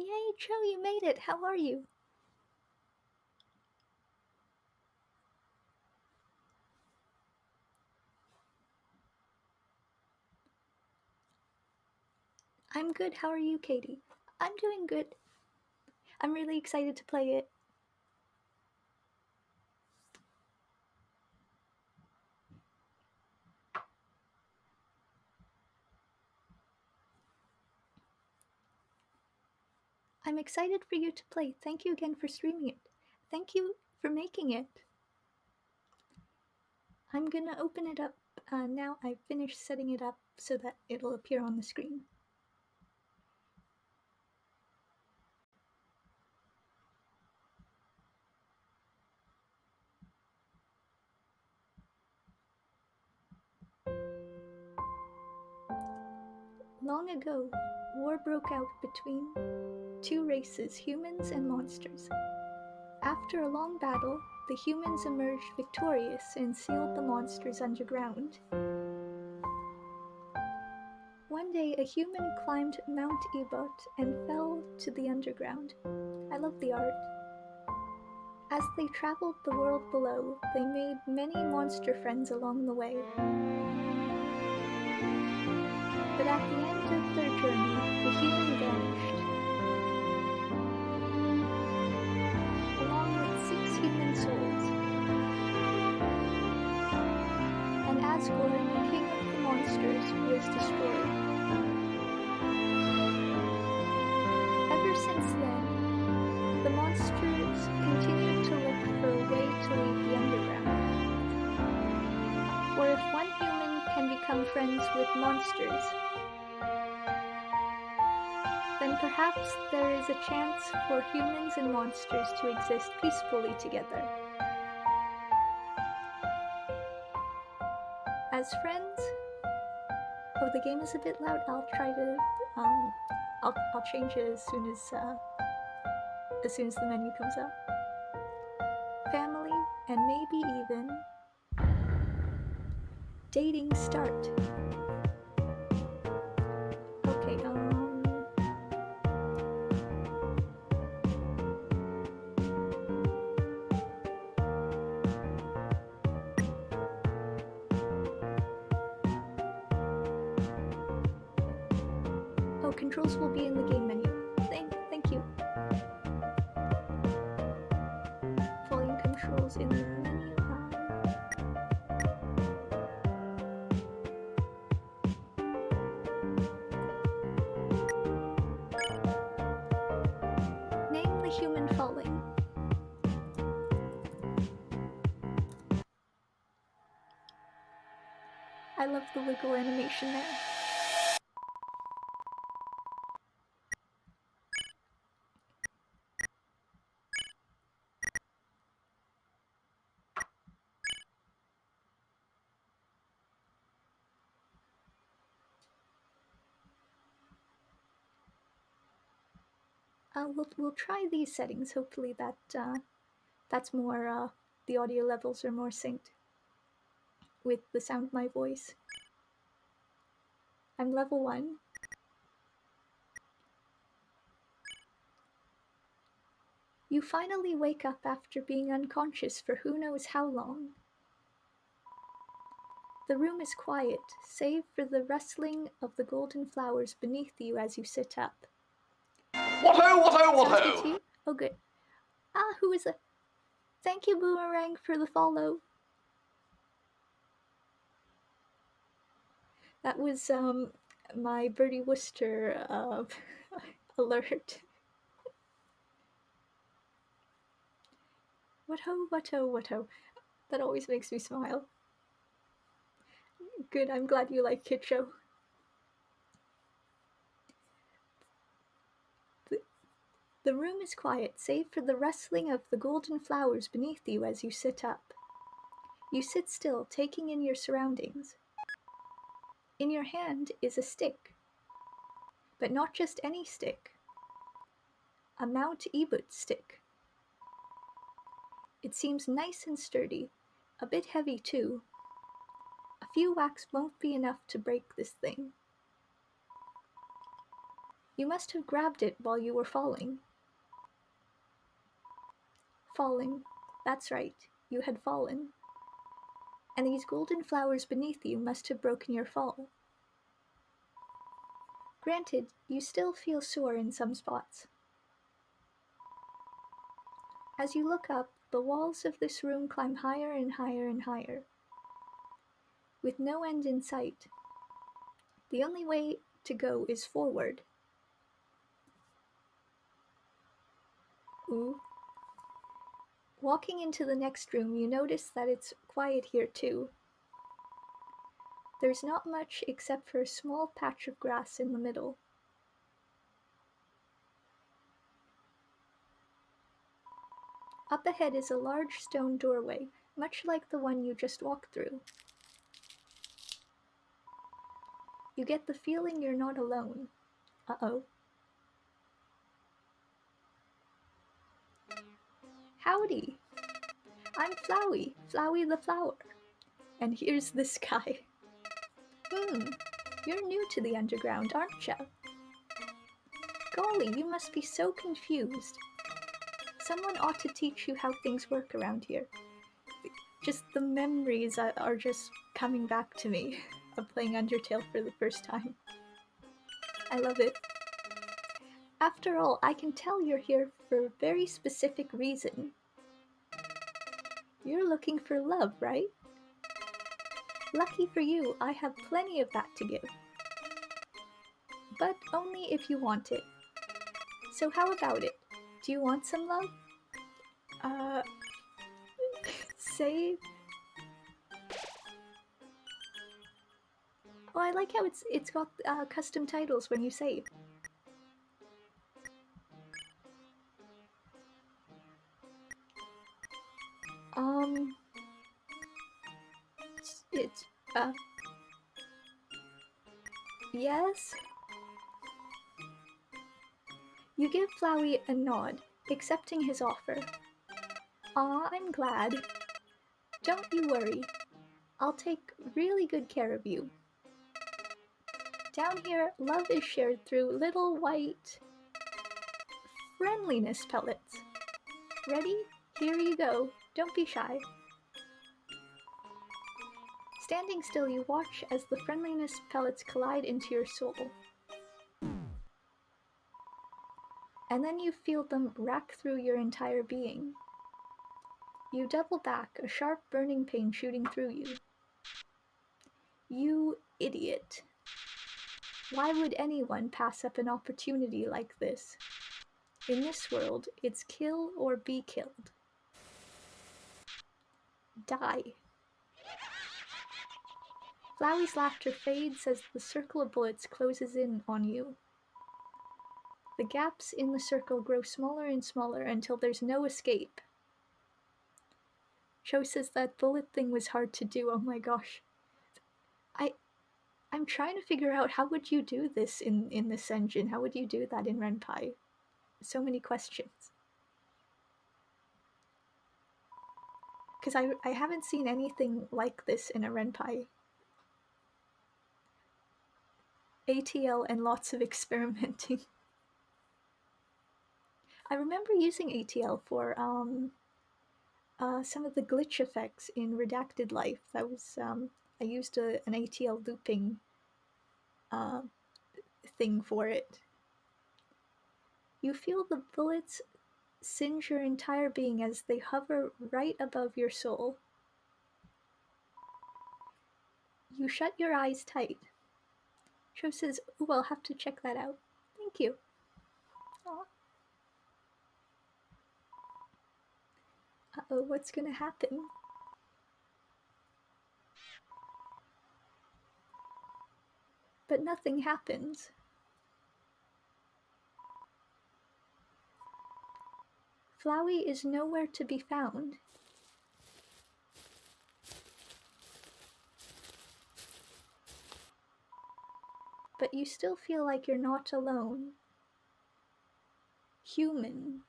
Yay, Joe, you made it! How are you? I'm good. How are you, Katie? I'm doing good. I'm really excited to play it. I'm excited for you to play. Thank you again for streaming it. Thank you for making it. I'm gonna open it up now. I finished setting it up so that it'll appear on the screen. Long ago, war broke out between two races, humans and monsters. After a long battle, the humans emerged victorious and sealed the monsters underground. One day, a human climbed Mount Ebot and fell to the underground. I love the art. As they traveled the world below, they made many monster friends along the way. But at the end of their journey, the human vanished, along with 6 human souls. And Asgore, king of the monsters, was destroyed. Ever since then, the monsters continued to look for a way to leave the underground. For if one human can become friends with monsters, then perhaps there is a chance for humans and monsters to exist peacefully together. As friends... Oh, the game is a bit loud. I'll try to... I'll change it as soon as the menu comes up. Family, and maybe even... dating start. Okay, Oh, controls will be in the game menu. Thank you. Volume controls in the menu. Name the human falling. I love the wiggle animation there. We'll try these settings. Hopefully that's more. The audio levels are more synced with the sound of my voice. I'm level 1. You finally wake up after being unconscious for who knows how long. The room is quiet, save for the rustling of the golden flowers beneath you as you sit up. What-ho! Sounds good to you? Oh, good. Who is it? Thank you, Boomerang, for the follow. That was, my Bertie Wooster, alert. What-ho. That always makes me smile. Good, I'm glad you like Kid Show. The room is quiet, save for the rustling of the golden flowers beneath you as you sit up. You sit still, taking in your surroundings. In your hand is a stick. But not just any stick. A Mount Ebot stick. It seems nice and sturdy, a bit heavy too. A few whacks won't be enough to break this thing. You must have grabbed it while you were falling. Falling. That's right, you had fallen. And these golden flowers beneath you must have broken your fall. Granted, you still feel sore in some spots. As you look up, the walls of this room climb higher and higher and higher, with no end in sight. The only way to go is forward. Ooh. Walking into the next room, you notice that it's quiet here too. There's not much except for a small patch of grass in the middle. Up ahead is a large stone doorway, much like the one you just walked through. You get the feeling you're not alone. Uh-oh. Howdy! I'm Flowey, Flowey the Flower. And here's this guy. You're new to the underground, aren't ya? Golly, you must be so confused. Someone ought to teach you how things work around here. Just the memories are just coming back to me of playing Undertale for the first time. I love it. After all, I can tell you're here for a very specific reason. You're looking for love, right? Lucky for you, I have plenty of that to give. But only if you want it. So how about it? Do you want some love? Save? Oh, I like how it's got custom titles when you save. It's yes? You give Flowey a nod, accepting his offer. Aw, I'm glad. Don't you worry. I'll take really good care of you. Down here, love is shared through little white friendliness pellets. Ready? Here you go. Don't be shy. Standing still, you watch as the friendliness pellets collide into your soul. And then you feel them rack through your entire being. You double back, a sharp burning pain shooting through you. You idiot. Why would anyone pass up an opportunity like this? In this world, it's kill or be killed. Die. Flowey's laughter fades as the circle of bullets closes in on you. The gaps in the circle grow smaller and smaller until there's no escape. Cho says that bullet thing was hard to do, oh my gosh. I'm trying to figure out how would you do this in this engine? How would you do that in Ren'Py? So many questions. Because I haven't seen anything like this in a Ren'Py. ATL and lots of experimenting. I remember using ATL for some of the glitch effects in Redacted Life. That was I used an ATL looping thing for it. You feel the bullets singe your entire being as they hover right above your soul. You shut your eyes tight. Cho says, "Ooh, I'll have to check that out. Thank you." Aww. Uh-oh, what's gonna happen? But nothing happens. Flowey is nowhere to be found. But you still feel like you're not alone. Human.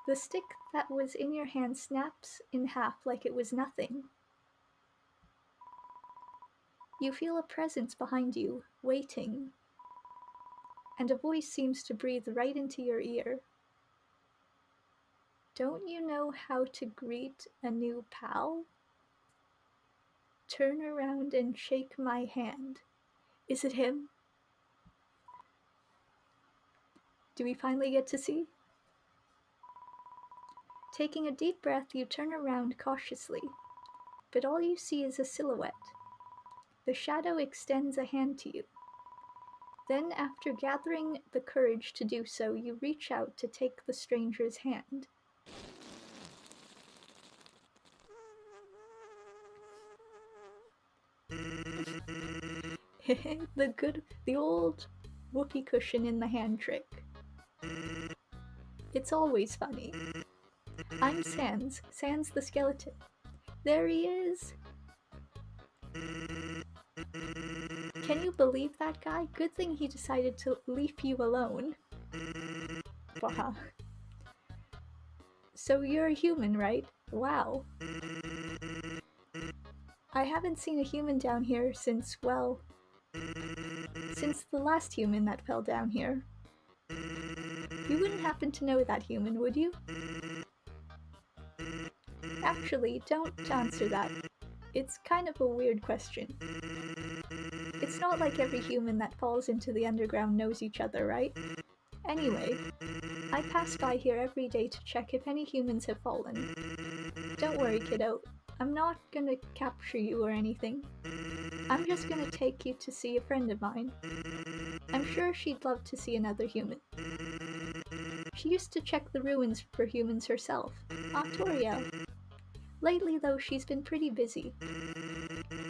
The stick that was in your hand snaps in half like it was nothing. You feel a presence behind you, waiting, and a voice seems to breathe right into your ear. Don't you know how to greet a new pal? Turn around and shake my hand. Is it him? Do we finally get to see? Taking a deep breath, you turn around cautiously, but all you see is a silhouette. The shadow extends a hand to you. Then, after gathering the courage to do so, you reach out to take the stranger's hand. The old whoopee cushion in the hand trick. It's always funny. I'm Sans the skeleton. There he is! Can you believe that guy? Good thing he decided to leave you alone. Wow. So you're a human, right? Wow. I haven't seen a human down here since, well, since the last human that fell down here. You wouldn't happen to know that human, would you? Actually, don't answer that. It's kind of a weird question. It's not like every human that falls into the underground knows each other, right? Anyway, I pass by here every day to check if any humans have fallen. Don't worry, kiddo. I'm not gonna capture you or anything. I'm just gonna take you to see a friend of mine. I'm sure she'd love to see another human. She used to check the ruins for humans herself. Toria. Lately, though, she's been pretty busy.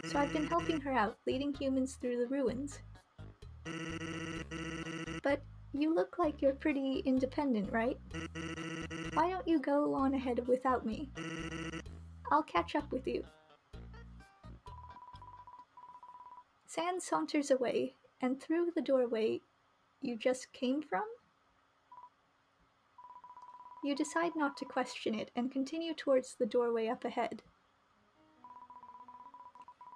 So I've been helping her out, leading humans through the ruins. But you look like you're pretty independent, right? Why don't you go on ahead without me? I'll catch up with you. Sans saunters away, and through the doorway you just came from? You decide not to question it and continue towards the doorway up ahead.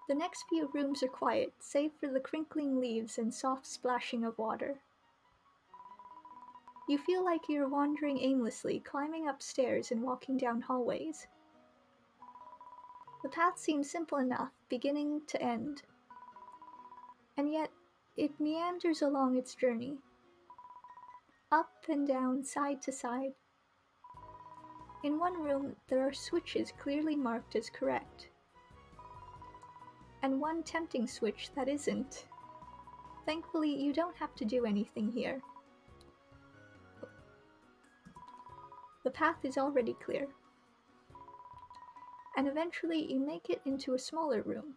The next few rooms are quiet, save for the crinkling leaves and soft splashing of water. You feel like you're wandering aimlessly, climbing up stairs and walking down hallways. The path seems simple enough, beginning to end. And yet, it meanders along its journey. Up and down, side to side. In one room, there are switches clearly marked as correct. And one tempting switch that isn't. Thankfully, you don't have to do anything here. The path is already clear. And eventually, you make it into a smaller room.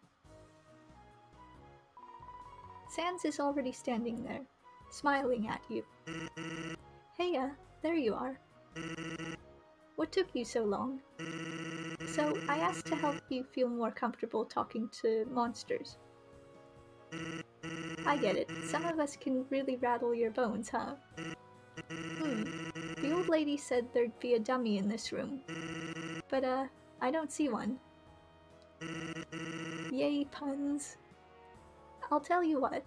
Sans is already standing there, smiling at you. Heya, there you are. What took you so long? So, I asked to help you feel more comfortable talking to monsters. I get it. Some of us can really rattle your bones, huh? The old lady said there'd be a dummy in this room. But, I don't see one. Yay, puns. I'll tell you what.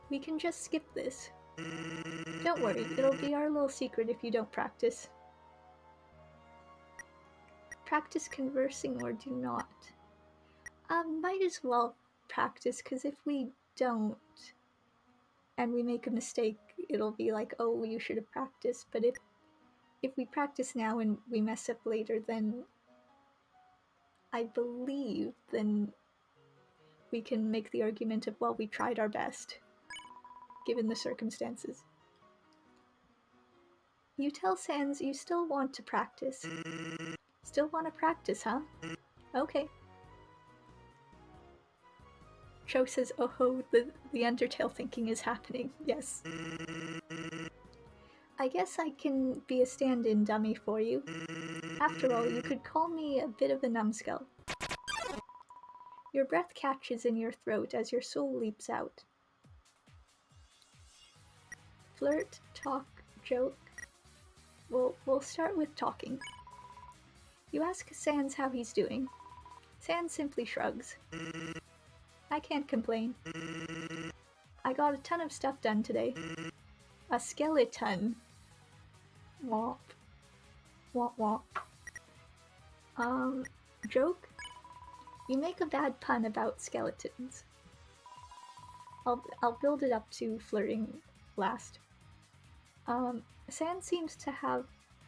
We can just skip this. Don't worry, it'll be our little secret if you don't practice. Practice conversing or do not. Might as well practice, because if we don't, and we make a mistake, it'll be like, oh, you should have practiced. But if we practice now and we mess up later, then I believe then we can make the argument of, well, we tried our best, given the circumstances. You tell Sans you still want to practice. Still want to practice, huh? Okay. Cho says, oh ho, the Undertale thinking is happening. Yes. I guess I can be a stand-in dummy for you. After all, you could call me a bit of a numbskull. Your breath catches in your throat as your soul leaps out. Flirt, talk, joke. We'll start with talking. You ask Sans how he's doing. Sans simply shrugs. I can't complain. I got a ton of stuff done today. A skeleton. Womp. Womp womp. Joke? You make a bad pun about skeletons. I'll build it up to flirting last. Sand seems to have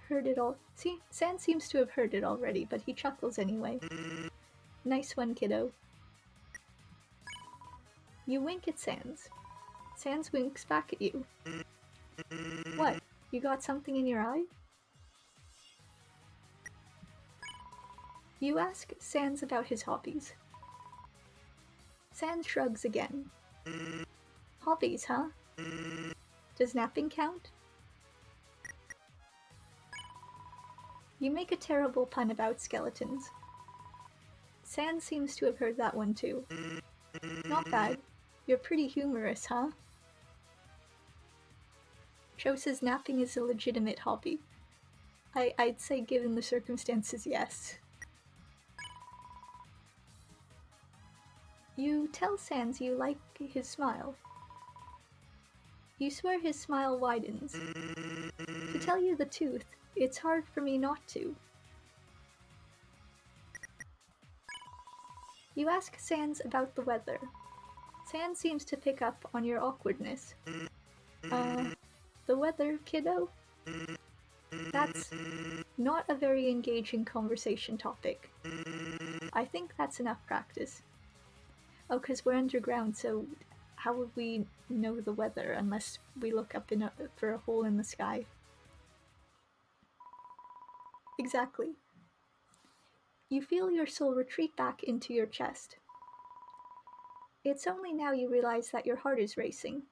heard it all. See, Sand seems to have heard it already, but he chuckles anyway. Nice one, kiddo. You wink at Sans. Sans winks back at you. What? You got something in your eye? You ask Sans about his hobbies. Sans shrugs again. Hobbies, huh? Does napping count? You make a terrible pun about skeletons. Sans seems to have heard that one too. Not bad. You're pretty humorous, huh? Cho says napping is a legitimate hobby. I'd say given the circumstances, yes. You tell Sans you like his smile. You swear his smile widens. To tell you the truth, it's hard for me not to. You ask Sans about the weather. Sans seems to pick up on your awkwardness. The weather, kiddo? That's not a very engaging conversation topic. I think that's enough practice. Oh, because we're underground, so how would we know the weather unless we look up for a hole in the sky? Exactly. You feel your soul retreat back into your chest. It's only now you realize that your heart is racing.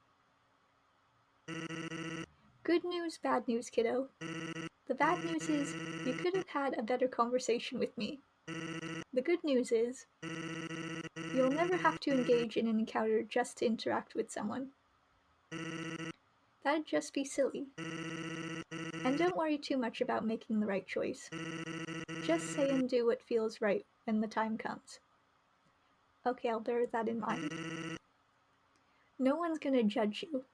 Good news, bad news, kiddo. The bad news is you could have had a better conversation with me. The good news is you'll never have to engage in an encounter just to interact with someone. That'd just be silly. And don't worry too much about making the right choice. Just say and do what feels right when the time comes. Okay, I'll bear that in mind. No one's gonna judge you.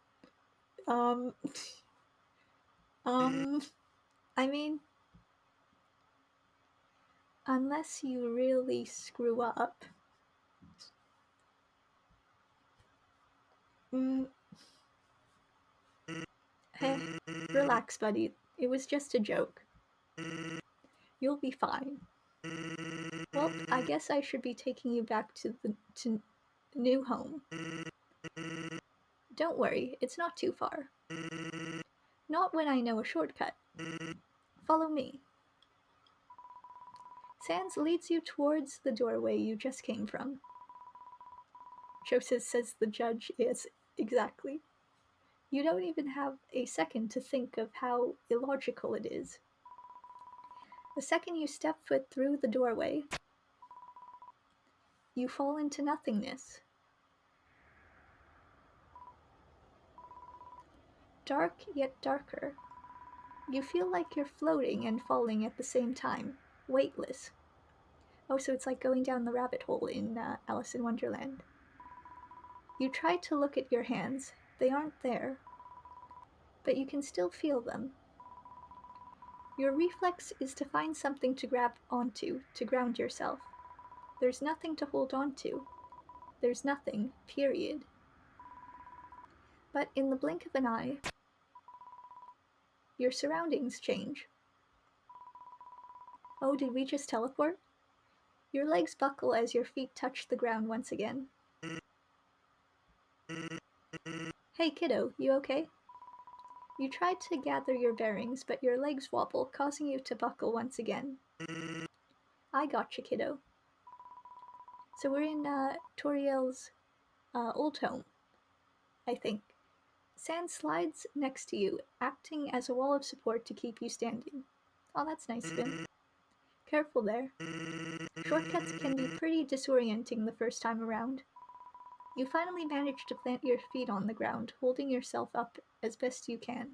I mean, unless you really screw up. Hey, relax, buddy. It was just a joke. You'll be fine. Well, I guess I should be taking you back to the new home. Don't worry, it's not too far. Not when I know a shortcut. Follow me. Sans leads you towards the doorway you just came from. Joseph says the judge is exactly. You don't even have a second to think of how illogical it is. The second you step foot through the doorway, you fall into nothingness. Dark yet darker. You feel like you're floating and falling at the same time, weightless. Oh, so it's like going down the rabbit hole in Alice in Wonderland. You try to look at your hands. They aren't there. But you can still feel them. Your reflex is to find something to grab onto, to ground yourself. There's nothing to hold on to. There's nothing, period. But in the blink of an eye, your surroundings change. Oh, did we just teleport? Your legs buckle as your feet touch the ground once again. Hey kiddo, you okay? You try to gather your bearings, but your legs wobble, causing you to buckle once again. I gotcha, kiddo. So we're in Toriel's old home, I think. Sand slides next to you, acting as a wall of support to keep you standing. Oh, that's nice of him. Careful there. Shortcuts can be pretty disorienting the first time around. You finally manage to plant your feet on the ground, holding yourself up as best you can.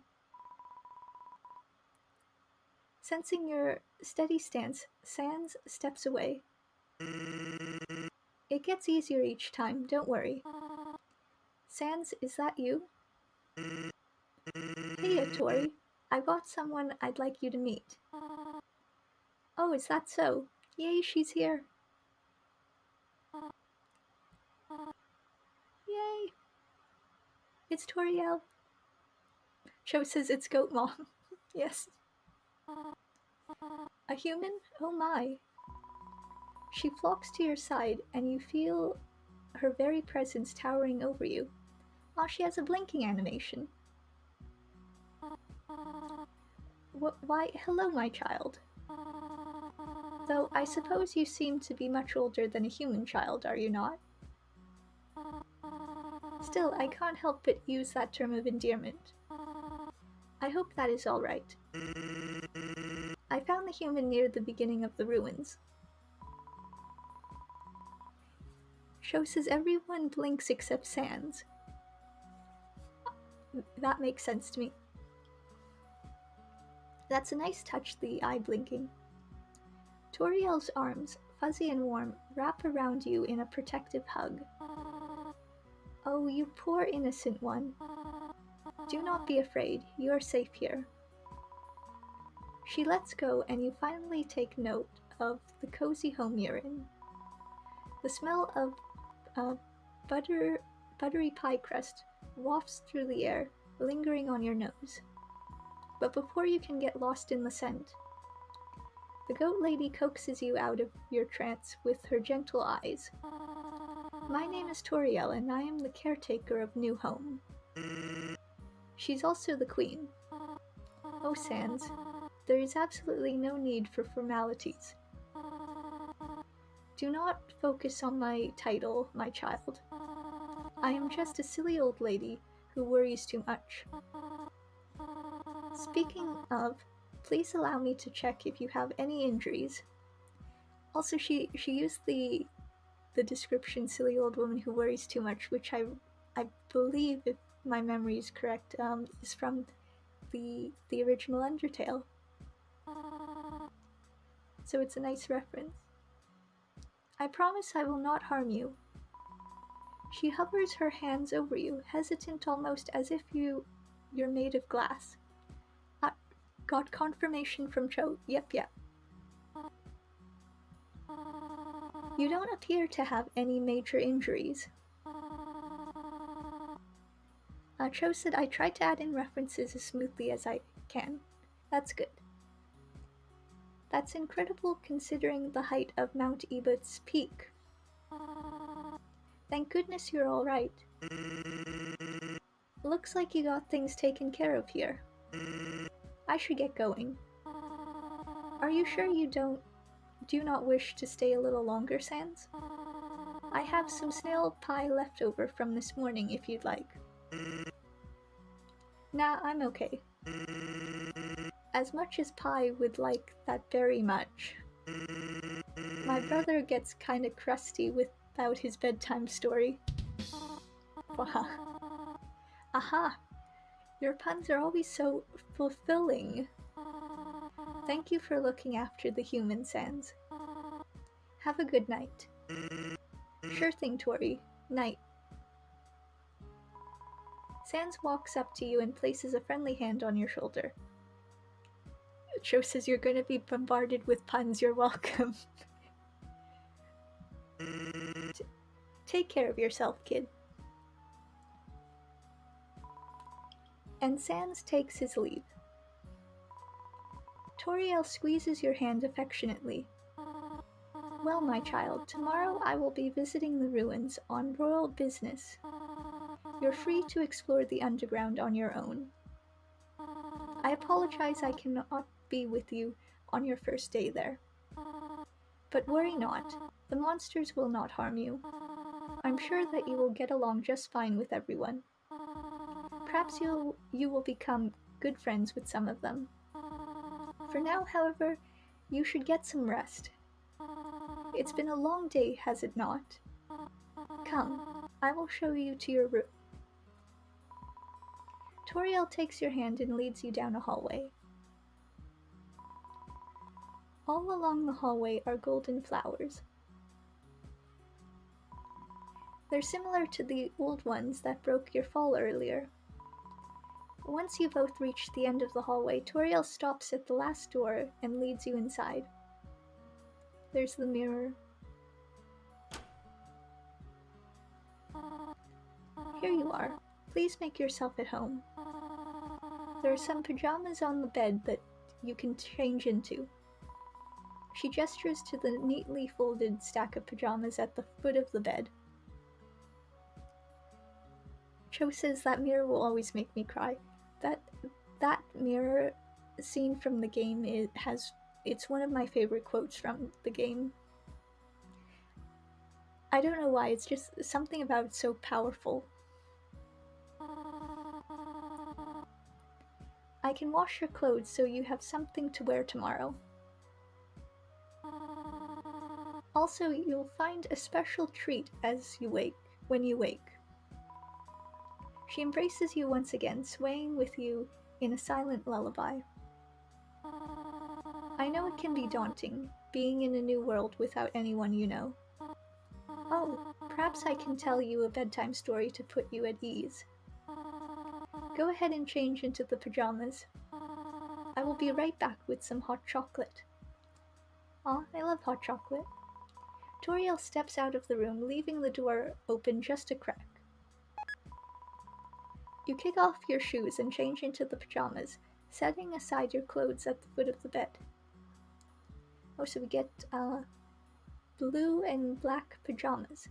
Sensing your steady stance, Sans steps away. It gets easier each time, don't worry. Sans, is that you? Hey, Tori. I got someone I'd like you to meet. Oh, is that so? Yay, she's here. Yay! It's Toriel. Cho says it's Goat Mom. Yes. A human? Oh my. She flocks to your side, and you feel her very presence towering over you. Oh, she has a blinking animation. Why, hello, my child. Though I suppose you seem to be much older than a human child, are you not? Still, I can't help but use that term of endearment. I hope that is all right. I found the human near the beginning of the ruins. Sho says everyone blinks except Sans. That makes sense to me. That's a nice touch, the eye blinking. Toriel's arms, fuzzy and warm, wrap around you in a protective hug. Oh, you poor innocent one. Do not be afraid, you are safe here. She lets go, and you finally take note of the cozy home you're in. The smell of buttery pie crust wafts through the air, lingering on your nose. But before you can get lost in the scent, the goat lady coaxes you out of your trance with her gentle eyes. My name is Toriel, and I am the caretaker of New Home. She's also the queen. Oh, Sans, there is absolutely no need for formalities. Do not focus on my title, my child. I am just a silly old lady who worries too much. Speaking of, please allow me to check if you have any injuries. Also, she used the description "silly old woman who worries too much," which I believe, if my memory is correct, is from the original Undertale. So it's a nice reference. I promise I will not harm you. She hovers her hands over you, hesitant almost as if you're made of glass. Got confirmation from Cho. Yep. You don't appear to have any major injuries. Cho said I tried to add in references as smoothly as I can. That's good. That's incredible considering the height of Mount Ebot's peak. Thank goodness you're alright. Looks like you got things taken care of here. I should get going. Are you sure you do not wish to stay a little longer, Sans? I have some snail pie left over from this morning if you'd like. Nah, I'm okay. As much as Pie would like that very much. My brother gets kinda crusty without his bedtime story. Aha! Your puns are always so fulfilling. Thank you for looking after the human, Sans. Have a good night. Sure thing, Tori. Night. Sans walks up to you and places a friendly hand on your shoulder. Cho says you're going to be bombarded with puns. You're welcome. Take care of yourself, kid. And Sans takes his leave. Toriel squeezes your hand affectionately. Well, my child, tomorrow I will be visiting the ruins on royal business. You're free to explore the underground on your own. I apologize I cannot be with you on your first day there. But worry not, the monsters will not harm you. I'm sure that you will get along just fine with everyone. Perhaps you will become good friends with some of them. For now, however, you should get some rest. It's been a long day, has it not? Come, I will show you to your room. Toriel takes your hand and leads you down a hallway. All along the hallway are golden flowers. They're similar to the old ones that broke your fall earlier. Once you both reach the end of the hallway, Toriel stops at the last door and leads you inside. There's the mirror. Here you are. Please make yourself at home. There are some pajamas on the bed that you can change into. She gestures to the neatly folded stack of pajamas at the foot of the bed. Cho says that mirror will always make me cry. That mirror scene from the game it's one of my favorite quotes from the game. I don't know why, it's just something about it so powerful. I can wash your clothes so you have something to wear tomorrow. Also, you'll find a special treat when you wake. She embraces you once again, swaying with you in a silent lullaby. I know it can be daunting, being in a new world without anyone you know. Oh, perhaps I can tell you a bedtime story to put you at ease. Go ahead and change into the pajamas. I will be right back with some hot chocolate. Aw, I love hot chocolate. Toriel steps out of the room, leaving the door open just a crack. You kick off your shoes and change into the pajamas, setting aside your clothes at the foot of the bed. Oh, so we get blue and black pajamas.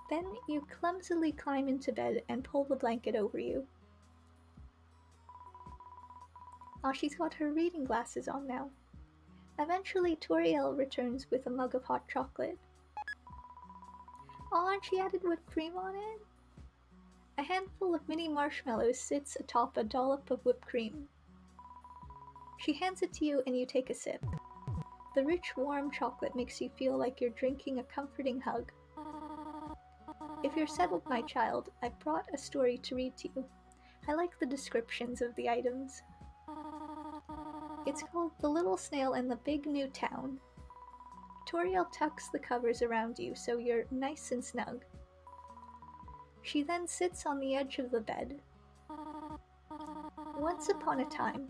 Then you clumsily climb into bed and pull the blanket over you. Oh, she's got her reading glasses on now. Eventually, Toriel returns with a mug of hot chocolate. Oh, and she added whipped cream on it? A handful of mini marshmallows sits atop a dollop of whipped cream. She hands it to you and you take a sip. The rich, warm chocolate makes you feel like you're drinking a comforting hug. If you're settled, my child, I brought a story to read to you. I like the descriptions of the items. It's called The Little Snail and the Big New Town. Toriel tucks the covers around you so you're nice and snug. She then sits on the edge of the bed. Once upon a time,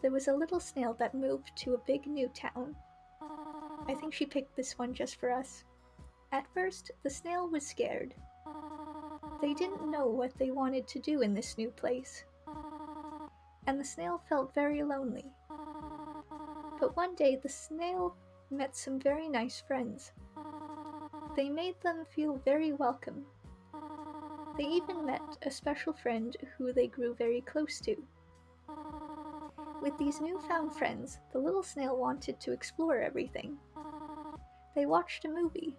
there was a little snail that moved to a big new town. I think she picked this one just for us. At first, the snail was scared. They didn't know what they wanted to do in this new place. And the snail felt very lonely. But one day, the snail met some very nice friends. They made them feel very welcome. They even met a special friend who they grew very close to. With these newfound friends, the little snail wanted to explore everything. They watched a movie.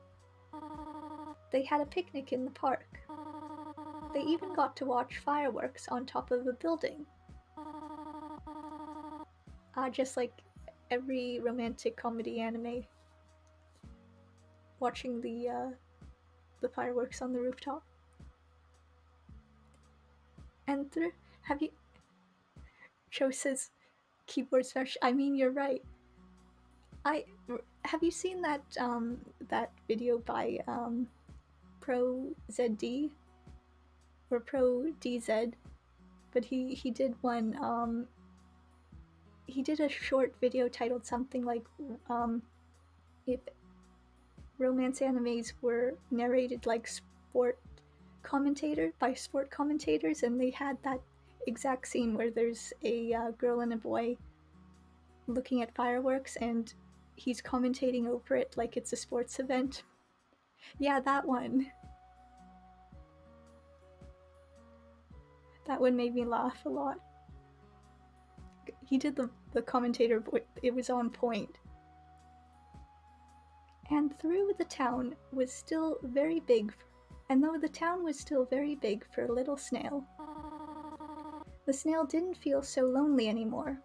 They had a picnic in the park. They even got to watch fireworks on top of a building. Just like every romantic comedy anime. Watching the fireworks on the rooftop. And have you... Cho says, keyboard smash. I mean, you're right. Have you seen that video by Pro ZD or Pro DZ? But he did one. He did a short video titled something like if romance animes were narrated like sport commentators, and they had that exact scene where there's a girl and a boy looking at fireworks and he's commentating over it like it's a sports event. Yeah, that one. That one made me laugh a lot. He did the commentator voice. It was on point. And though the town was still very big for a little snail, the snail didn't feel so lonely anymore.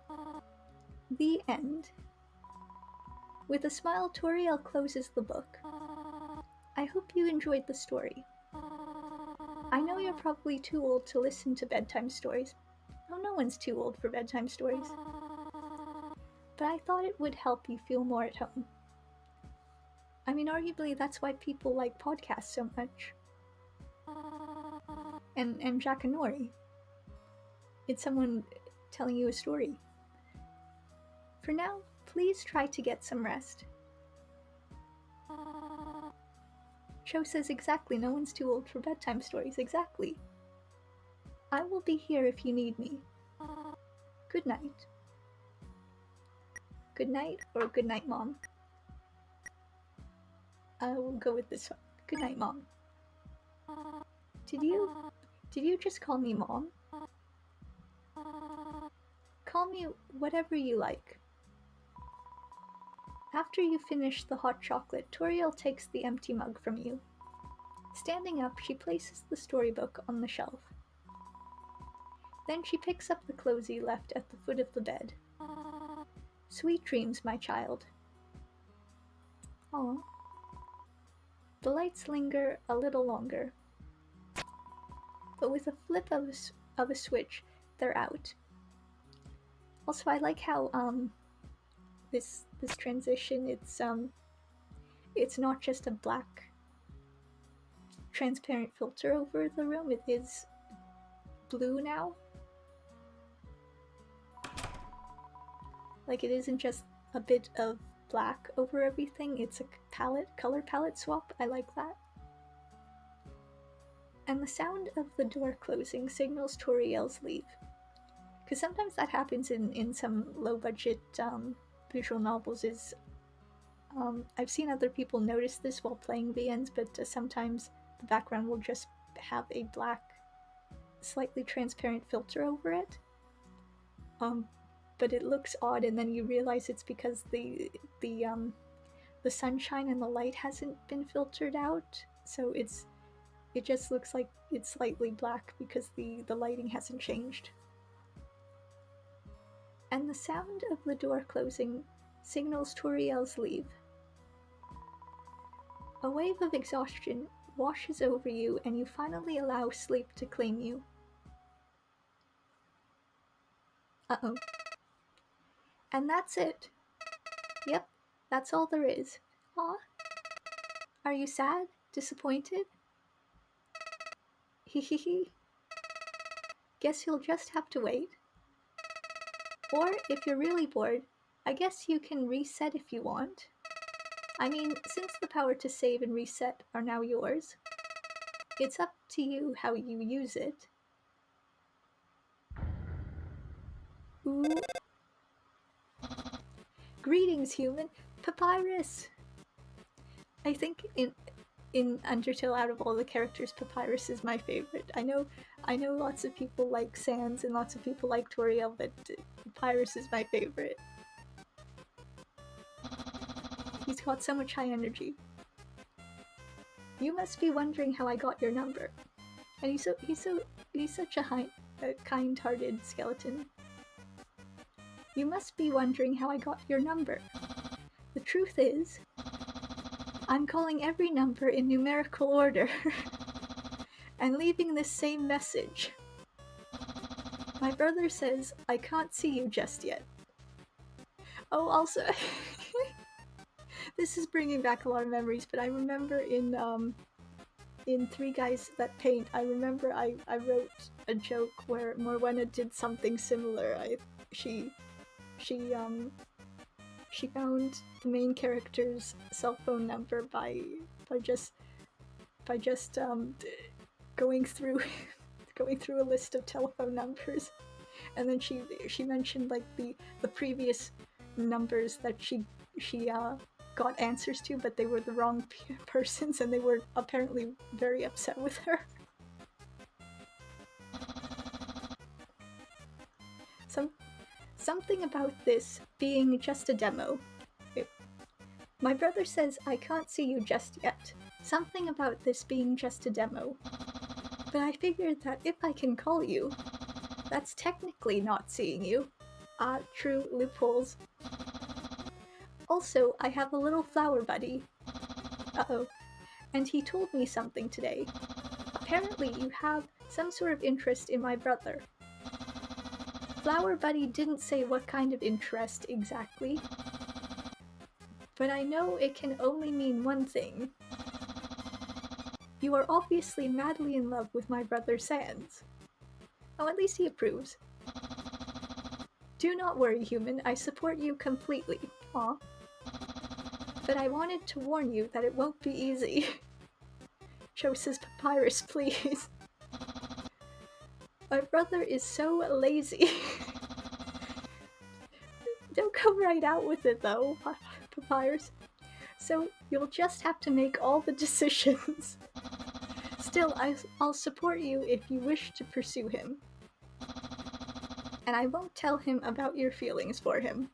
The end. With a smile, Toriel closes the book. I hope you enjoyed the story. I know you're probably too old to listen to bedtime stories. Oh, no one's too old for bedtime stories. But I thought it would help you feel more at home. I mean, arguably that's why people like podcasts so much. And Jackanory. It's someone telling you a story. For now, please try to get some rest. Cho says exactly, no one's too old for bedtime stories, exactly. I will be here if you need me. Good night. Good night or good night, Mom? I will go with this one. Good night, Mom. Did you just call me Mom? Call me whatever you like. After you finish the hot chocolate, Toriel takes the empty mug from you. Standing up, she places the storybook on the shelf. Then she picks up the clothes you left at the foot of the bed. Sweet dreams, my child. Aw. The lights linger a little longer, but with a flip of a switch, they're out. Also, I like how this transition. It's not just a black transparent filter over the room. It is blue now. Like, it isn't just a bit of black over everything. It's a color palette swap. I like that. And the sound of the door closing signals Toriel's leave. Because sometimes that happens in some low-budget visual novels. I've seen other people notice this while playing VNs, but sometimes the background will just have a black, slightly transparent filter over it. But it looks odd, and then you realize it's because the sunshine and the light hasn't been filtered out, so it just looks like it's slightly black because the lighting hasn't changed. And the sound of the door closing signals Toriel's leave. A wave of exhaustion washes over you, and you finally allow sleep to claim you. Uh-oh. And that's it. Yep, that's all there is. Aw. Are you sad? Disappointed? Hehehe. Guess you'll just have to wait. Or, if you're really bored, I guess you can reset if you want. I mean, since the power to save and reset are now yours, it's up to you how you use it. Ooh. Greetings, human. Papyrus! I think in Undertale, out of all the characters, Papyrus is my favorite. I know lots of people like Sans and lots of people like Toriel, but Papyrus is my favorite. He's got so much high energy. You must be wondering how I got your number. And he's such a kind-hearted skeleton. You must be wondering how I got your number. The truth is, I'm calling every number in numerical order and leaving this same message. My brother says I can't see you just yet. Oh, also, this is bringing back a lot of memories, but I remember in Three Guys That Paint, I remember I wrote a joke where Morwenna did something similar. She found the main character's cell phone number by just going through a list of telephone numbers, and then she mentioned like the previous numbers that she got answers to, but they were the wrong persons, and they were apparently very upset with her. Something about this being just a demo. My brother says I can't see you just yet. Something about this being just a demo. But I figured that if I can call you, that's technically not seeing you. True, loopholes. Also, I have a little flower buddy. Uh-oh. And he told me something today. Apparently you have some sort of interest in my brother. Flower Buddy didn't say what kind of interest exactly, but I know it can only mean one thing. You are obviously madly in love with my brother Sans. Oh, at least he approves. Do not worry, human, I support you completely. Aw. But I wanted to warn you that it won't be easy. Cho says, Papyrus, please. My brother is so lazy. Don't come right out with it though, Papyrus. So you'll just have to make all the decisions. Still, I'll support you if you wish to pursue him. And I won't tell him about your feelings for him.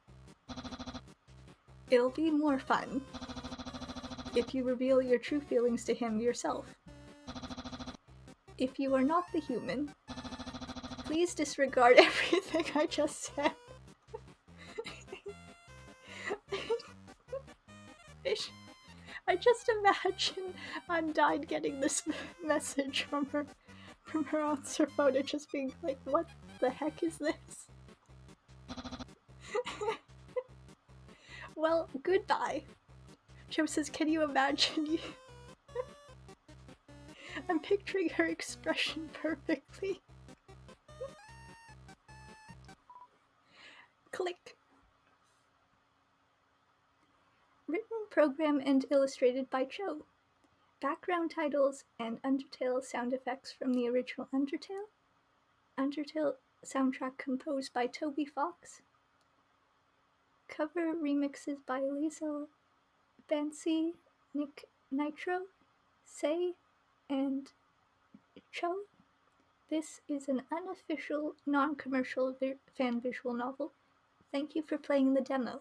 It'll be more fun if you reveal your true feelings to him yourself. If you are not the human, please disregard everything I just said. I just imagine Undyne getting this message from her answer phone and just being like, what the heck is this? Well, goodbye. Cho says, can you imagine? I'm picturing her expression perfectly. Click. Written, program, and illustrated by Cho. Background titles and Undertale sound effects from the original Undertale. Undertale soundtrack composed by Toby Fox. Cover remixes by Liesl, Bansi, Nick Nitro, Say, and Cho. This is an unofficial, non-commercial fan visual novel. Thank you for playing the demo.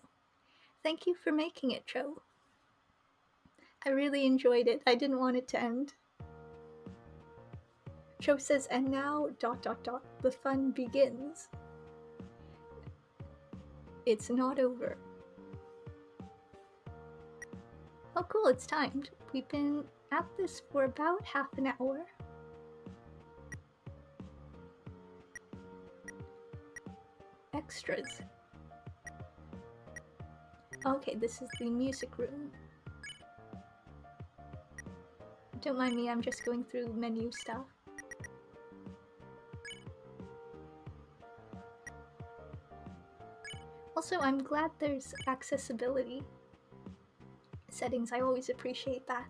Thank you for making it, Cho. I really enjoyed it. I didn't want it to end. Cho says, and now, ... the fun begins. It's not over. Oh cool, it's timed. We've been at this for about half an hour. Extras. Okay, this is the music room. Don't mind me, I'm just going through menu stuff. Also, I'm glad there's accessibility settings. I always appreciate that.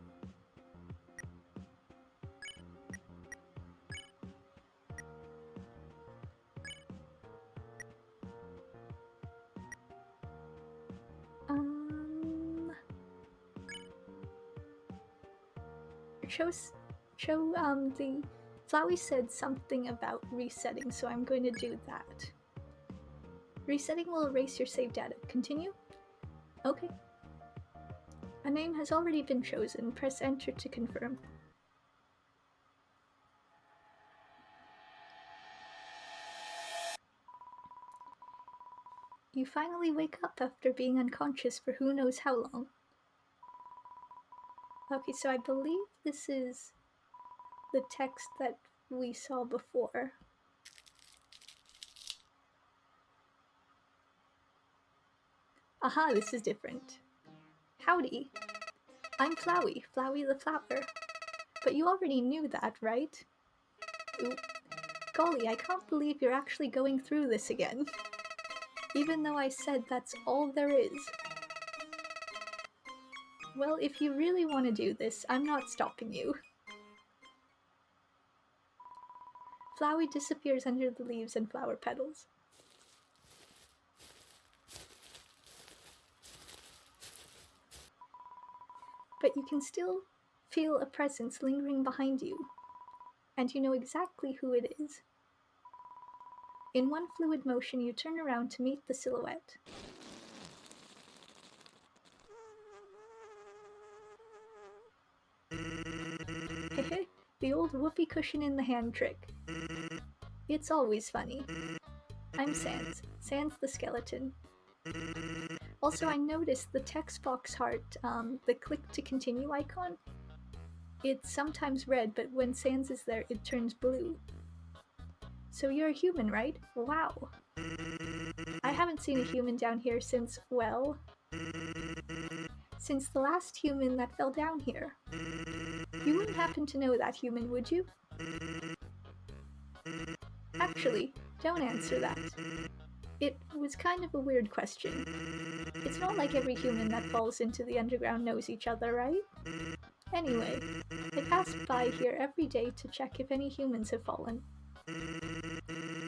The Flowey said something about resetting, so I'm going to do that. Resetting will erase your save data. Continue? Okay. A name has already been chosen. Press enter to confirm. You finally wake up after being unconscious for who knows how long. Okay, so I believe this is the text that we saw before. Aha, this is different. Howdy. I'm Flowey, Flowey the Flower. But you already knew that, right? Ooh. Golly, I can't believe you're actually going through this again. Even though I said that's all there is. Well, if you really want to do this, I'm not stopping you. Flowey disappears under the leaves and flower petals. But you can still feel a presence lingering behind you, and you know exactly who it is. In one fluid motion, you turn around to meet the silhouette. Hehe, the old whoopee cushion in the hand trick. It's always funny. I'm Sans, Sans the skeleton. Also, I noticed the text box heart, the click to continue icon. It's sometimes red, but when Sans is there, it turns blue. So you're a human, right? Wow. I haven't seen a human down here since, well, Since the last human that fell down here. You wouldn't happen to know that human, would you? Actually, don't answer that. It was kind of a weird question. It's not like every human that falls into the underground knows each other, right? Anyway, I pass by here every day to check if any humans have fallen.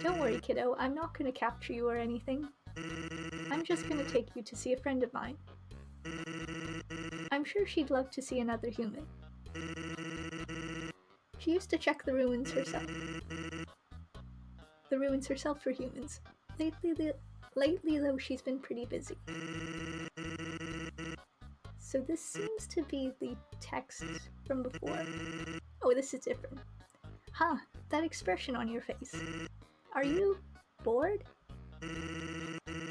Don't worry, kiddo, I'm not going to capture you or anything. I'm just going to take you to see a friend of mine. I'm sure she'd love to see another human. She used to check the ruins herself. The ruins herself for humans. Lately, though, she's been pretty busy. So this seems to be the text from before. Oh, this is different. Huh, that expression on your face. Are you bored?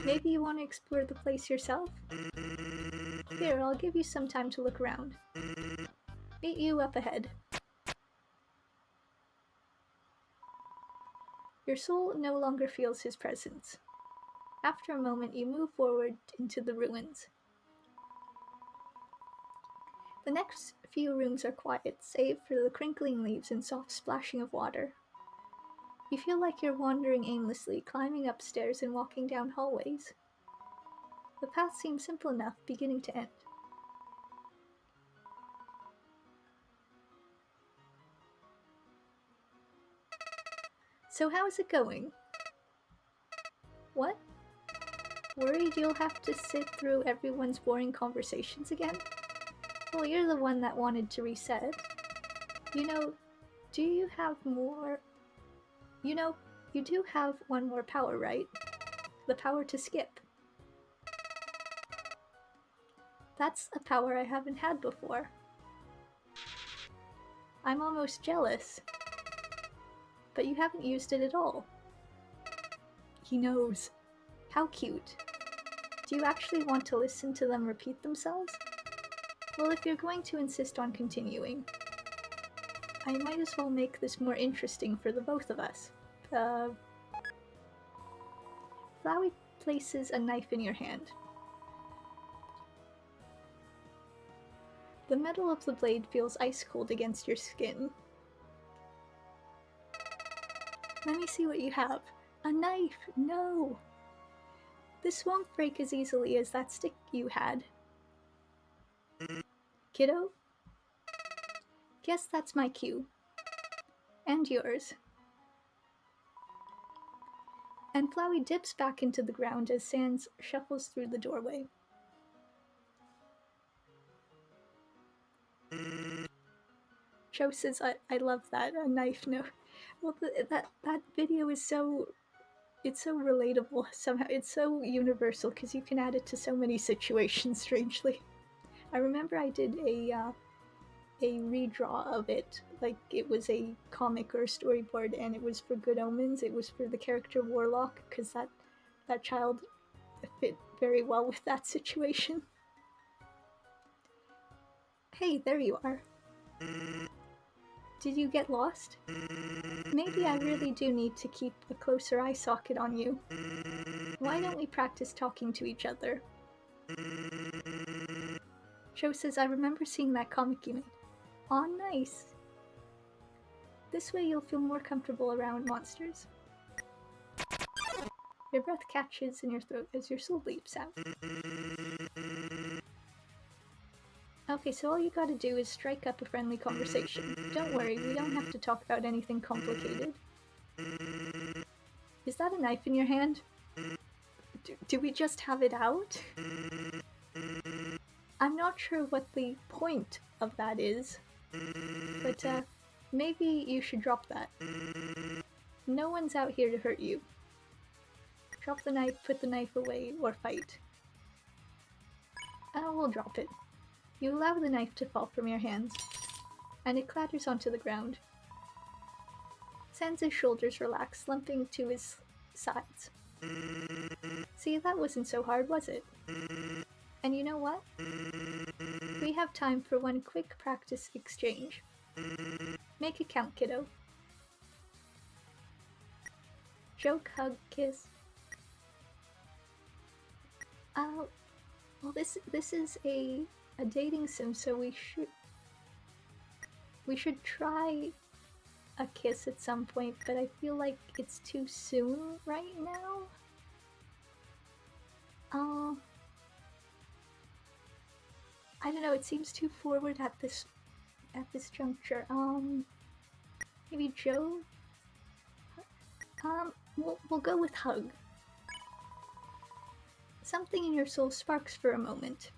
Maybe you want to explore the place yourself? Here, I'll give you some time to look around. Meet you up ahead. Your soul no longer feels his presence. After a moment, you move forward into the ruins. The next few rooms are quiet, save for the crinkling leaves and soft splashing of water. You feel like you're wandering aimlessly, climbing up stairs and walking down hallways. The path seems simple enough, beginning to end. So how's it going? What? Worried you'll have to sit through everyone's boring conversations again? Well, you're the one that wanted to reset. Do you have more... you do have one more power, right? The power to skip. That's a power I haven't had before. I'm almost jealous. But you haven't used it at all. He knows. How cute. Do you actually want to listen to them repeat themselves? Well, if you're going to insist on continuing, I might as well make this more interesting for the both of us. Flowey places a knife in your hand. The metal of the blade feels ice cold against your skin. Let me see what you have. A knife! No! This won't break as easily as that stick you had. Kiddo? Guess that's my cue. And yours. And Flowey dips back into the ground as Sans shuffles through the doorway. Joe says, I love that, a knife, no. Well, that video is it's so relatable somehow. It's so universal because you can add it to so many situations, strangely. I remember I did a redraw of it, like it was a comic or a storyboard, and it was for Good Omens. It was for the character Warlock, because that child fit very well with that situation. Hey, there you are. Did you get lost? Maybe I really do need to keep a closer eye socket on you. Why don't we practice talking to each other? Joe says, I remember seeing that comic you made. Aw, nice. This way you'll feel more comfortable around monsters. Your breath catches in your throat as your soul leaps out. Okay, so all you gotta do is strike up a friendly conversation. Don't worry, we don't have to talk about anything complicated. Is that a knife in your hand? Do we just have it out? I'm not sure what the point of that is, but maybe you should drop that. No one's out here to hurt you. Drop the knife, put the knife away, or fight. We'll drop it. You allow the knife to fall from your hands, and it clatters onto the ground. Sans' shoulders relax, slumping to his sides. See, that wasn't so hard, was it? And you know what? We have time for one quick practice exchange. Make it count, kiddo. Joke, hug, kiss. Well, this is a a dating sim, so we should try a kiss at some point, but I feel like it's too soon right now. I don't know, it seems too forward at this juncture. Maybe Joe? We'll go with hug. Something in your soul sparks for a moment.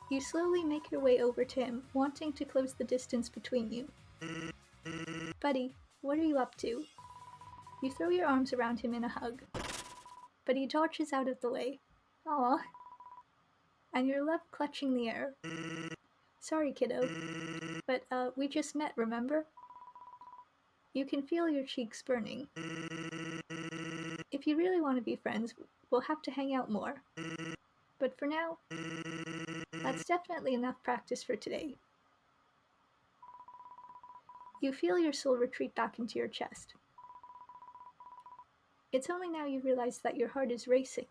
You slowly make your way over to him, wanting to close the distance between you. Buddy, what are you up to? You throw your arms around him in a hug, but he dodges out of the way. Aw. And you're left clutching the air. Sorry, kiddo, but we just met, remember? You can feel your cheeks burning. If you really want to be friends, we'll have to hang out more. But for now, that's definitely enough practice for today. You feel your soul retreat back into your chest. It's only now you realize that your heart is racing.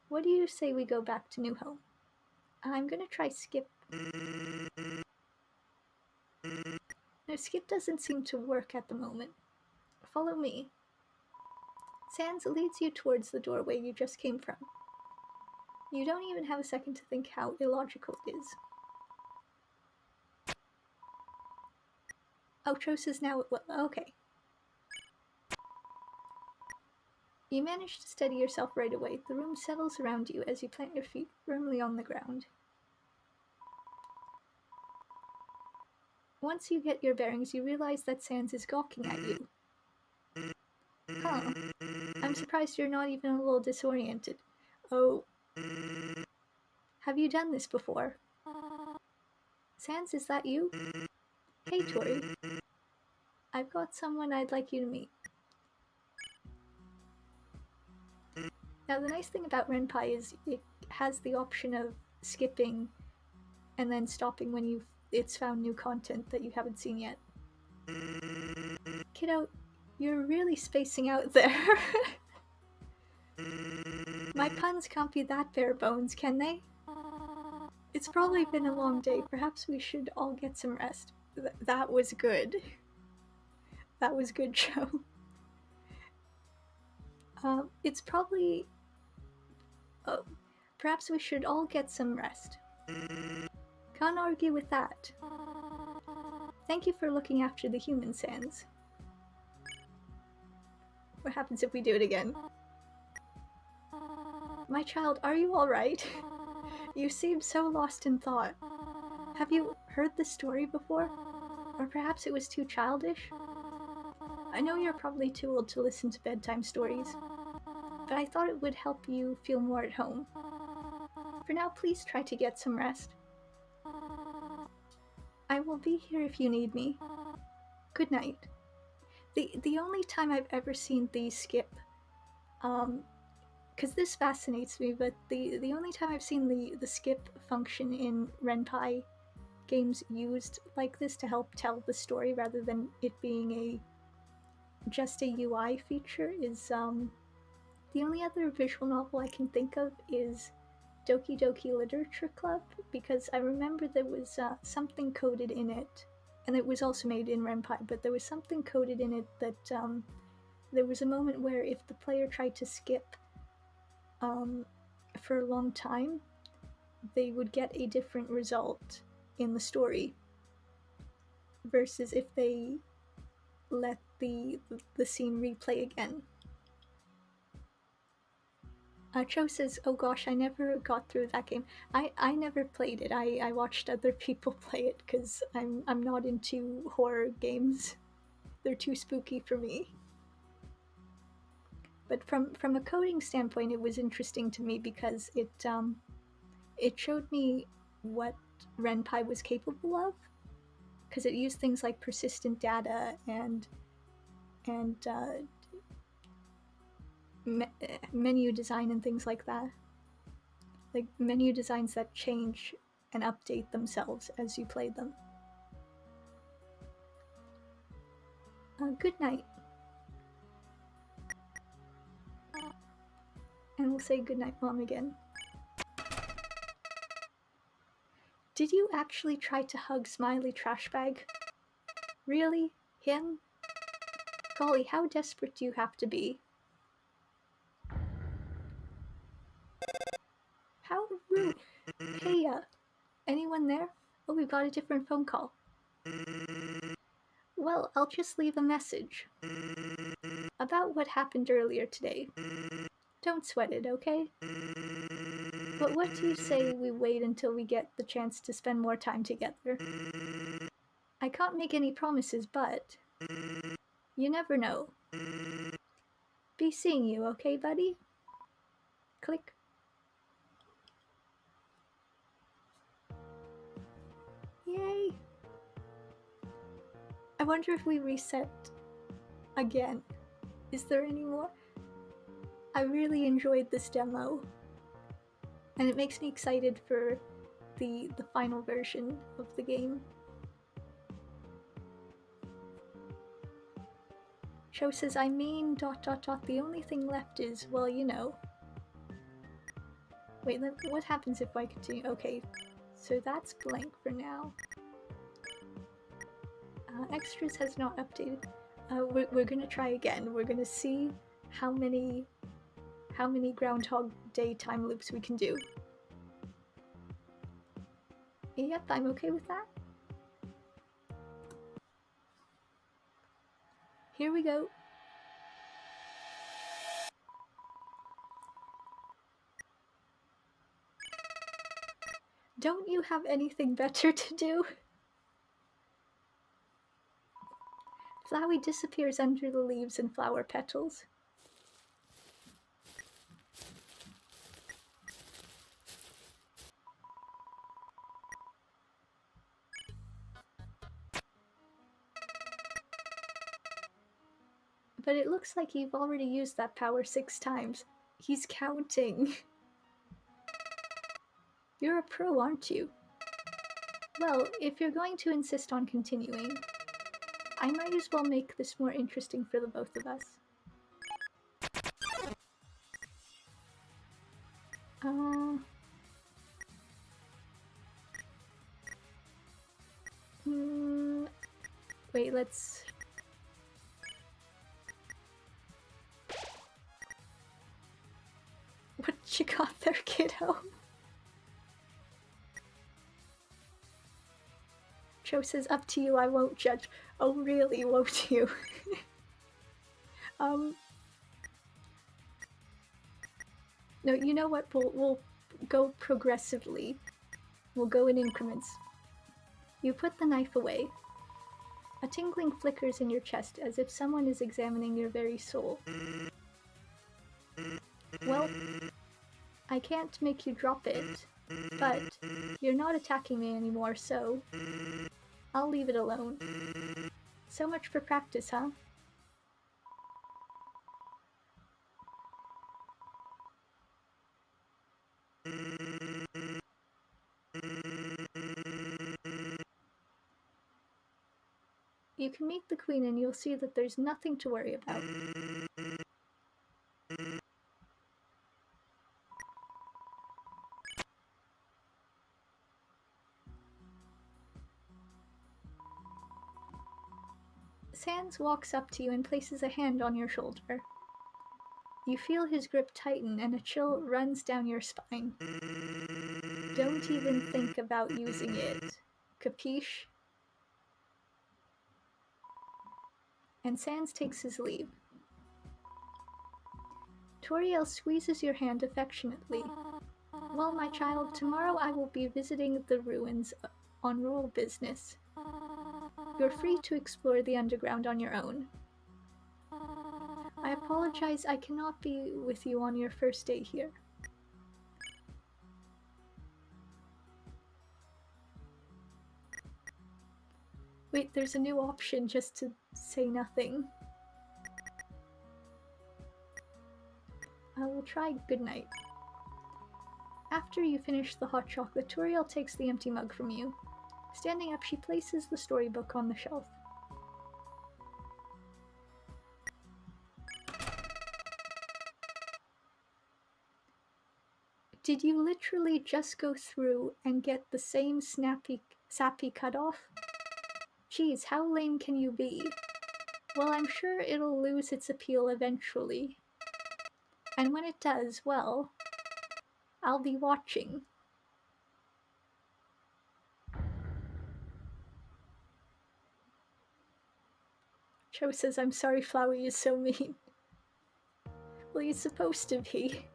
What do you say we go back to New Home? I'm gonna try Skip. No, Skip doesn't seem to work at the moment. Follow me. Sans leads you towards the doorway you just came from. You don't even have a second to think how illogical it is. Oh, Tros is now... Well, okay. You manage to steady yourself right away. The room settles around you as you plant your feet firmly on the ground. Once you get your bearings, you realize that Sans is gawking at you. Huh. I'm surprised you're not even a little disoriented. Oh. Have you done this before? Sans, is that you? Hey, Tori. I've got someone I'd like you to meet. Now, the nice thing about Renpai is it has the option of skipping and then stopping when it's found new content that you haven't seen yet. Kiddo, you're really spacing out there. My puns can't be that bare bones, can they? It's probably been a long day. Perhaps we should all get some rest. That was good. That was good, Joe. It's probably... Oh, perhaps we should all get some rest. Can't argue with that. Thank you for looking after the human, Sans. What happens if we do it again? My child, are you alright? You seem so lost in thought. Have you heard this story before? Or perhaps it was too childish? I know you're probably too old to listen to bedtime stories, but I thought it would help you feel more at home. For now, please try to get some rest. I will be here if you need me. Good night. The only time I've ever seen these skip, because this fascinates me, but the only time I've seen the skip function in Renpai games used like this to help tell the story rather than it being just a UI feature is the only other visual novel I can think of is Doki Doki Literature Club, because I remember there was something coded in it, and it was also made in Renpai, but there was something coded in it that there was a moment where if the player tried to skip for a long time, they would get a different result in the story versus if they let the scene replay again. Cho says, oh gosh, I never got through that game. I never played it. I watched other people play it because I'm not into horror games. They're too spooky for me. But from a coding standpoint, it was interesting to me because it showed me what Renpai was capable of, because it used things like persistent data and menu design and things like that, like menu designs that change and update themselves as you play them. Good night. And we'll say good night, Mom, again. Did you actually try to hug Smiley Trashbag? Really? Him? Golly, how desperate do you have to be? How rude. Hey, anyone there? Oh, we've got a different phone call. Well, I'll just leave a message. About what happened earlier today. Don't sweat it, okay? But what do you say we wait until we get the chance to spend more time together? I can't make any promises, but you never know. Be seeing you, okay, buddy? Click. Yay! I wonder if we reset again. Is there any more? I really enjoyed this demo, and it makes me excited for the final version of the game. Cho says, I mean, ... the only thing left is, well, you know. Wait, what happens if I continue? Okay, so that's blank for now. Extras has not updated. We're gonna try again. We're gonna see how many Groundhog Day time loops we can do. Yep, I'm okay with that. Here we go. Don't you have anything better to do? Flowey disappears under the leaves and flower petals. But it looks like you've already used that power 6 times. He's counting. You're a pro, aren't you? Well, if you're going to insist on continuing, I might as well make this more interesting for the both of us. Wait, let's... What you got there, kiddo? Joe says, up to you, I won't judge. Oh, really, won't you? No, you know what? We'll go progressively. We'll go in increments. You put the knife away. A tingling flickers in your chest as if someone is examining your very soul. Well, I can't make you drop it, but you're not attacking me anymore, so I'll leave it alone. So much for practice, huh? You can meet the queen and you'll see that there's nothing to worry about. Sans walks up to you and places a hand on your shoulder. You feel his grip tighten and a chill runs down your spine. Don't even think about using it. Capiche? And Sans takes his leave. Toriel squeezes your hand affectionately. Well, my child, tomorrow I will be visiting the ruins on rural business. You're free to explore the underground on your own. I apologize, I cannot be with you on your first day here. Wait, there's a new option just to say nothing. I will try good night. After you finish the hot chocolate, Toriel takes the empty mug from you. Standing up, she places the storybook on the shelf. Did you literally just go through and get the same sappy cutoff? Geez, how lame can you be? Well, I'm sure it'll lose its appeal eventually. And when it does, well, I'll be watching. Cho says, I'm sorry Flowey is so mean. Well, he's supposed to be.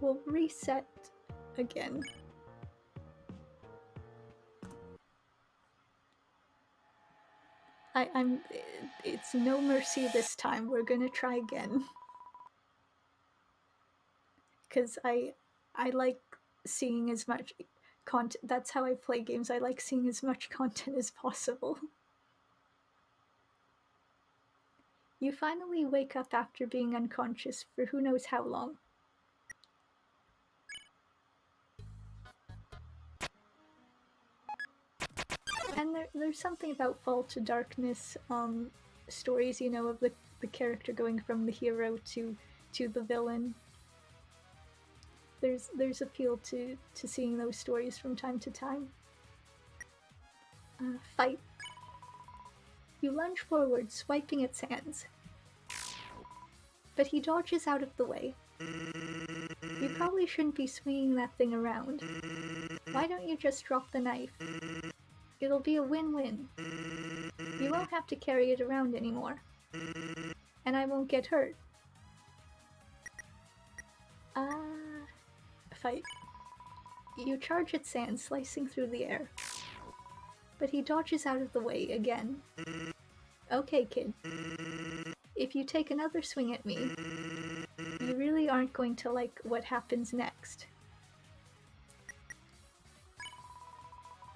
We'll reset again. It's no mercy this time. We're gonna try again. Because I like seeing as much content. That's how I play games. I like seeing as much content as possible. You finally wake up after being unconscious for who knows how long. And there's something about Fall to Darkness stories, you know, of the character going from the hero to the villain. There's appeal to seeing those stories from time to time. Fight. You lunge forward, swiping its hands. But he dodges out of the way. You probably shouldn't be swinging that thing around. Why don't you just drop the knife? It'll be a win-win. You won't have to carry it around anymore. And I won't get hurt. Fight. You charge its sand, slicing through the air. But he dodges out of the way again. Okay, kid. If you take another swing at me, you really aren't going to like what happens next.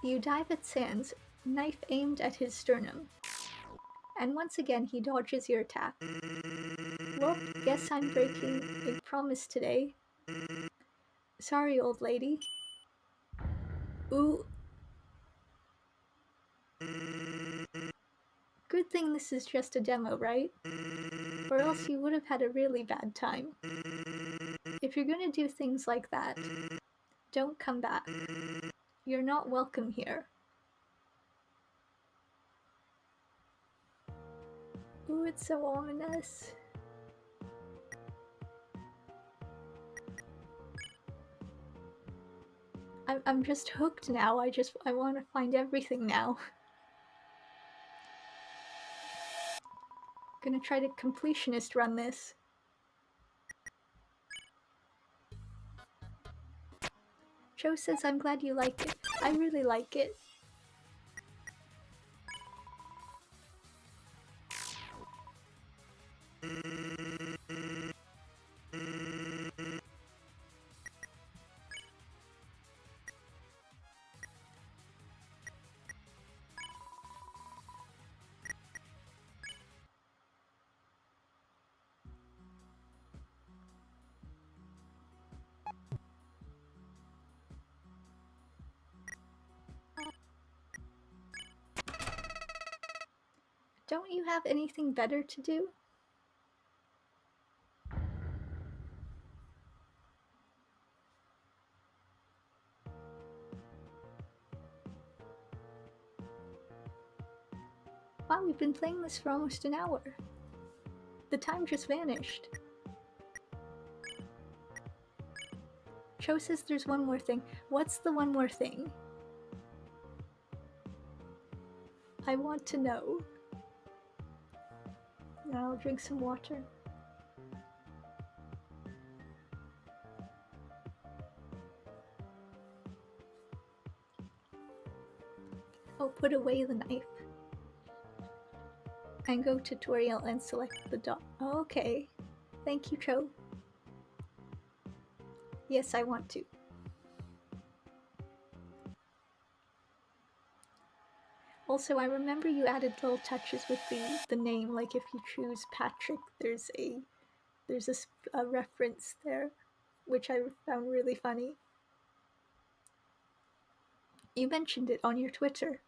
You dive at Sans, knife aimed at his sternum. And once again he dodges your attack. Well, guess I'm breaking a promise today. Sorry, old lady. Ooh. Good thing this is just a demo, right? Or else you would have had a really bad time. If you're gonna do things like that, don't come back. You're not welcome here. Ooh, it's so ominous. I'm just hooked now. I want to find everything now. Gonna try to completionist run this. Joe says I'm glad you like it. I really like it. Don't you have anything better to do? Wow, we've been playing this for almost an hour. The time just vanished. Cho says there's one more thing. What's the one more thing? I want to know. Now I'll drink some water. I'll put away the knife. And go tutorial and select the dot. Okay. Thank you, Cho. Yes, I want to. Also, I remember you added little touches with the name, like if you choose Patrick, there's a reference there, which I found really funny. You mentioned it on your Twitter.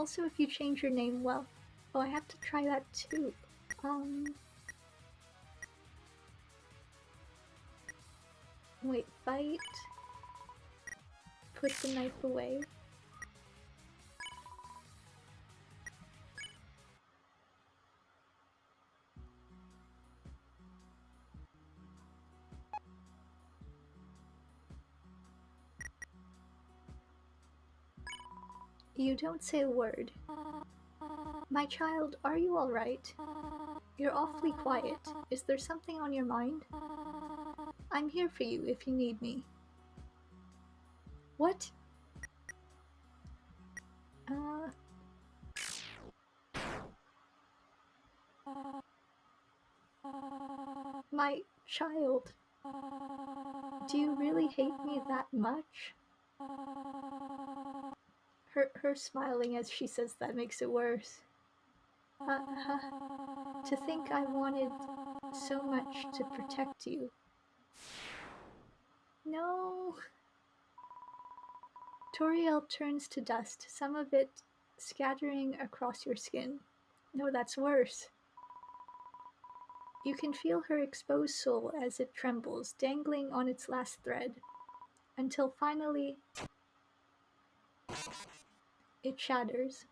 Also, if you change your name, well, oh, I have to try that too. Wait, fight. Put the knife away. You don't say a word. My child, are you all right? You're awfully quiet. Is there something on your mind? I'm here for you if you need me. What? My child, do you really hate me that much? Her smiling as she says that makes it worse. To think I wanted so much to protect you. No. Toriel turns to dust, some of it scattering across your skin. No, that's worse. You can feel her exposed soul as it trembles, dangling on its last thread, until finally it shatters.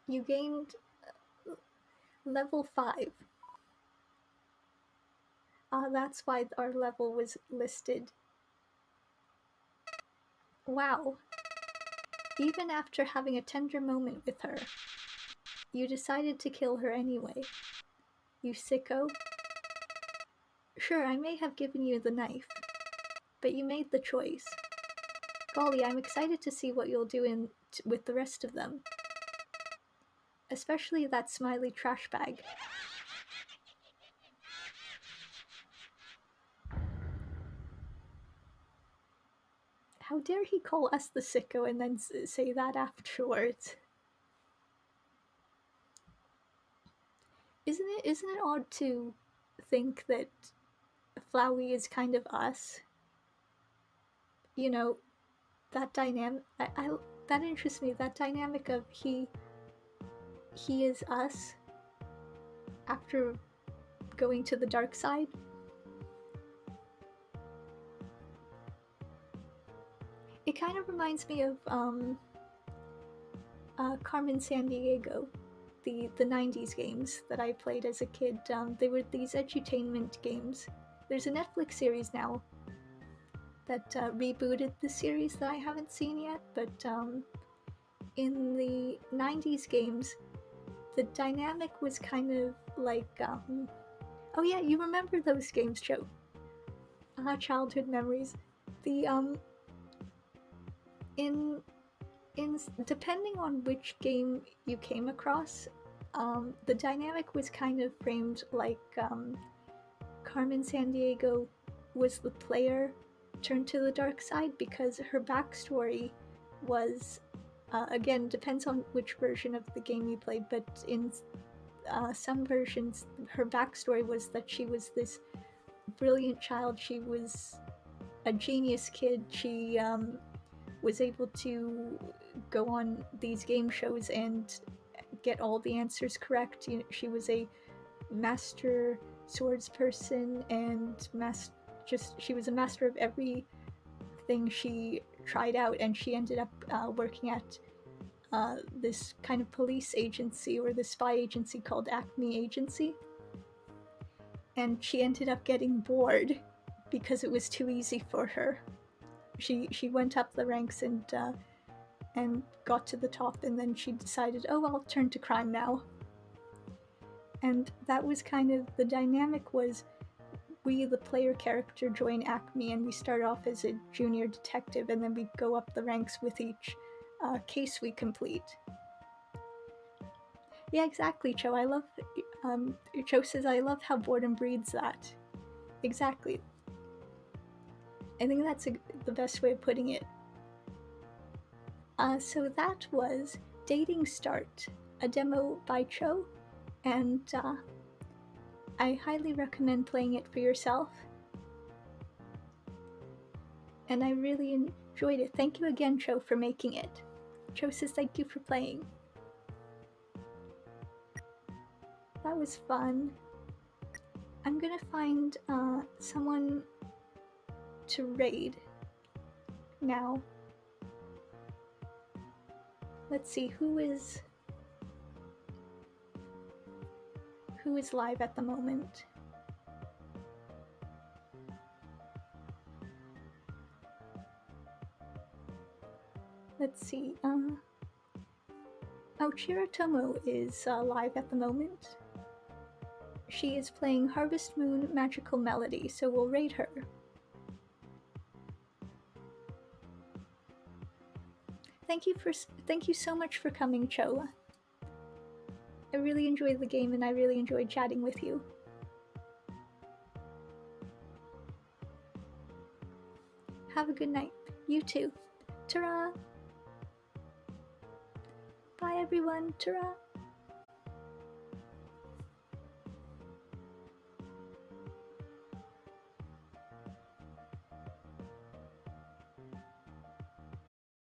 You gained level 5. That's why our level was listed. Wow. Even after having a tender moment with her, you decided to kill her anyway. You sicko. Sure, I may have given you the knife, but you made the choice. Golly, I'm excited to see what you'll do with the rest of them. Especially that smiley trash bag. How dare he call us the sicko and then say that afterwards? Isn't it odd to think that Flowey is kind of us? You know, that dynamic. That interests me. That dynamic of he is us after going to the dark side. It kind of reminds me of Carmen Sandiego, the 90s games that I played as a kid. They were these edutainment games. There's a Netflix series now that rebooted the series that I haven't seen yet, but in the 90s games, the dynamic was kind of like, oh yeah, you remember those games, Joe? Childhood memories. The in depending on which game you came across, the dynamic was kind of framed like Carmen Sandiego was the player turned to the dark side because her backstory was, again, depends on which version of the game you played, but in some versions, her backstory was that she was this brilliant child. She was a genius kid. She was able to go on these game shows and get all the answers correct. She was a master swords person and she was a master of everything she tried out, and she ended up working at this kind of police agency or the spy agency called Acme Agency, and she ended up getting bored because it was too easy for her. She went up the ranks and got to the top, and then she decided, oh, I'll turn to crime now. And that was kind of the dynamic. Was we, the player character, join Acme, and we start off as a junior detective, and then we go up the ranks with each case we complete. Yeah, exactly, Cho. I love. Cho says, I love how boredom breeds that. Exactly. I think that's the best way of putting it. So that was Dating Start, a demo by Cho, and I highly recommend playing it for yourself. And I really Enjoyed it. Thank you again, Cho, for making it. Cho says thank you for playing. That was fun. I'm gonna find someone to raid now. Let's see who is live at the moment. Let's see. Oh, Chiritomo is live at the moment. She is playing Harvest Moon Magical Melody, so we'll raid her. Thank you so much for coming, Cho. I really enjoyed the game and I really enjoyed chatting with you. Have a good night. You too. Ta-ra! Bye everyone. Ta-ra!